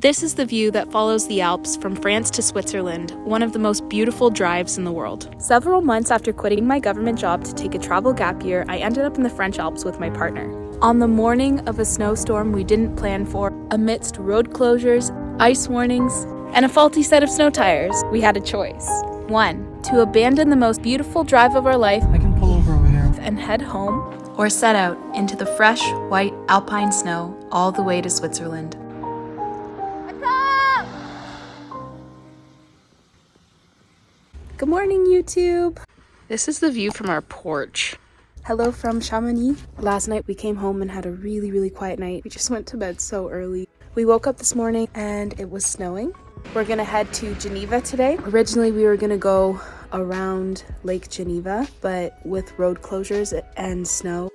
This is the view that follows the Alps from France to Switzerland, one of the most beautiful drives in the world. Several months after quitting my government job to take a travel gap year, I ended up in the French Alps with my partner. On the morning of a snowstorm we didn't plan for, amidst road closures, ice warnings, and a faulty set of snow tires, we had a choice. 1. To abandon the most beautiful drive of our life I can pull over here and head home, or set out into the fresh, white alpine snow all the way to Switzerland. Good morning, YouTube! This is the view from our porch. Hello from Chamonix. Last night we came home and had a really quiet night. We just went to bed so early. We woke up this morning and it was snowing. We're gonna head to Geneva today. Originally we were gonna go around Lake Geneva, but with road closures and snow,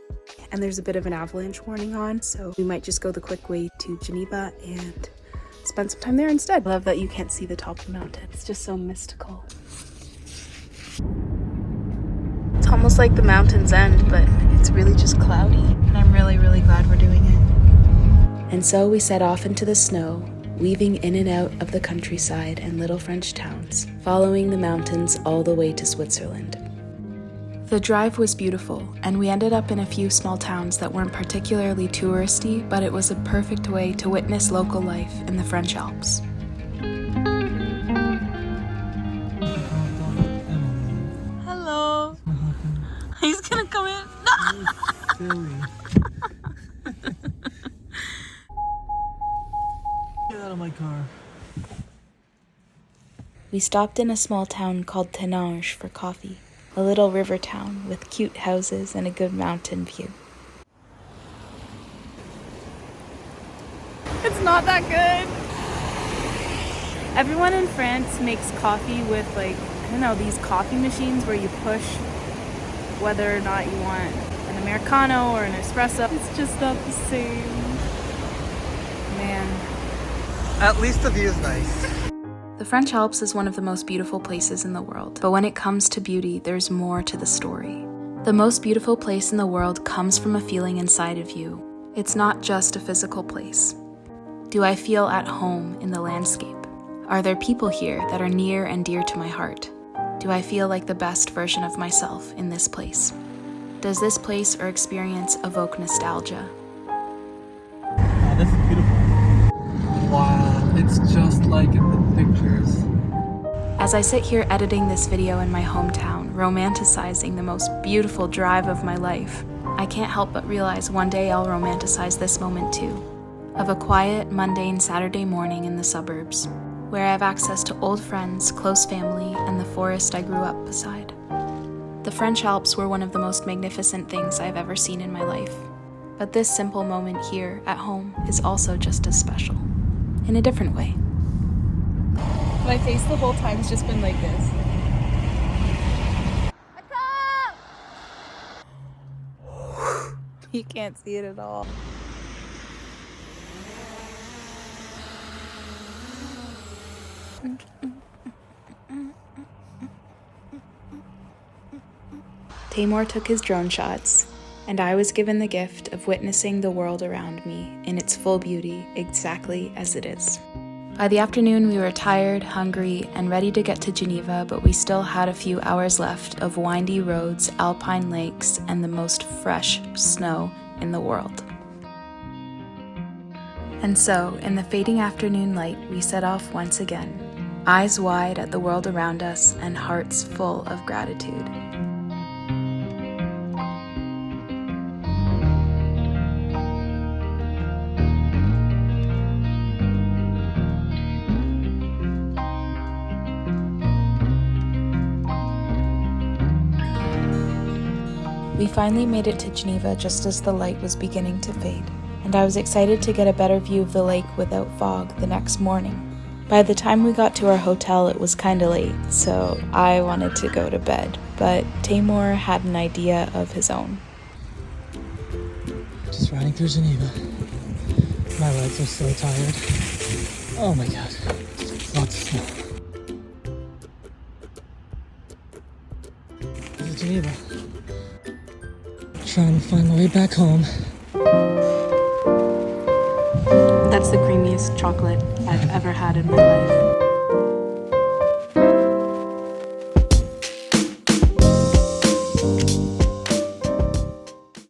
and there's a bit of an avalanche warning on, so we might just go the quick way to Geneva and spend some time there instead. I love that you can't see the top of the mountain. It's just so mystical. It's almost like the mountain's end, but it's really just cloudy. And I'm really glad we're doing it. And so we set off into the snow, weaving in and out of the countryside and little French towns, following the mountains all the way to Switzerland. The drive was beautiful, and we ended up in a few small towns that weren't particularly touristy, but it was a perfect way to witness local life in the French Alps. He's gonna come in. Silly. Get out of my car. We stopped in a small town called Taninges for coffee, a little river town with cute houses and a good mountain view. It's not that good. Everyone in France makes coffee with these coffee machines where you push whether or not you want an Americano or an espresso. It's just not the same. Man. At least the view is nice. The French Alps is one of the most beautiful places in the world, but when it comes to beauty, there's more to the story. The most beautiful place in the world comes from a feeling inside of you. It's not just a physical place. Do I feel at home in the landscape? Are there people here that are near and dear to my heart? Do I feel like the best version of myself in this place? Does this place or experience evoke nostalgia? Oh, this is beautiful. Wow, it's just like in the pictures. As I sit here editing this video in my hometown, romanticizing the most beautiful drive of my life, I can't help but realize one day I'll romanticize this moment too, of a quiet, mundane Saturday morning in the suburbs, where I have access to old friends, close family, and the forest I grew up beside. The French Alps were one of the most magnificent things I've ever seen in my life. But this simple moment here at home is also just as special, in a different way. My face the whole time has just been like this. You can't see it at all. Tamor took his drone shots, and I was given the gift of witnessing the world around me in its full beauty exactly as it is. By the afternoon we were tired, hungry, and ready to get to Geneva, but we still had a few hours left of windy roads, alpine lakes, and the most fresh snow in the world. And so, in the fading afternoon light, we set off once again, eyes wide at the world around us and hearts full of gratitude. We finally made it to Geneva just as the light was beginning to fade, and I was excited to get a better view of the lake without fog the next morning. By the time we got to our hotel, it was kinda late, so I wanted to go to bed, but Tamor had an idea of his own. Just riding through Geneva. My legs are so tired. Oh my god. Lots of snow. This is Geneva. Trying to find my way back home. That's the creamiest chocolate I've ever had in my life.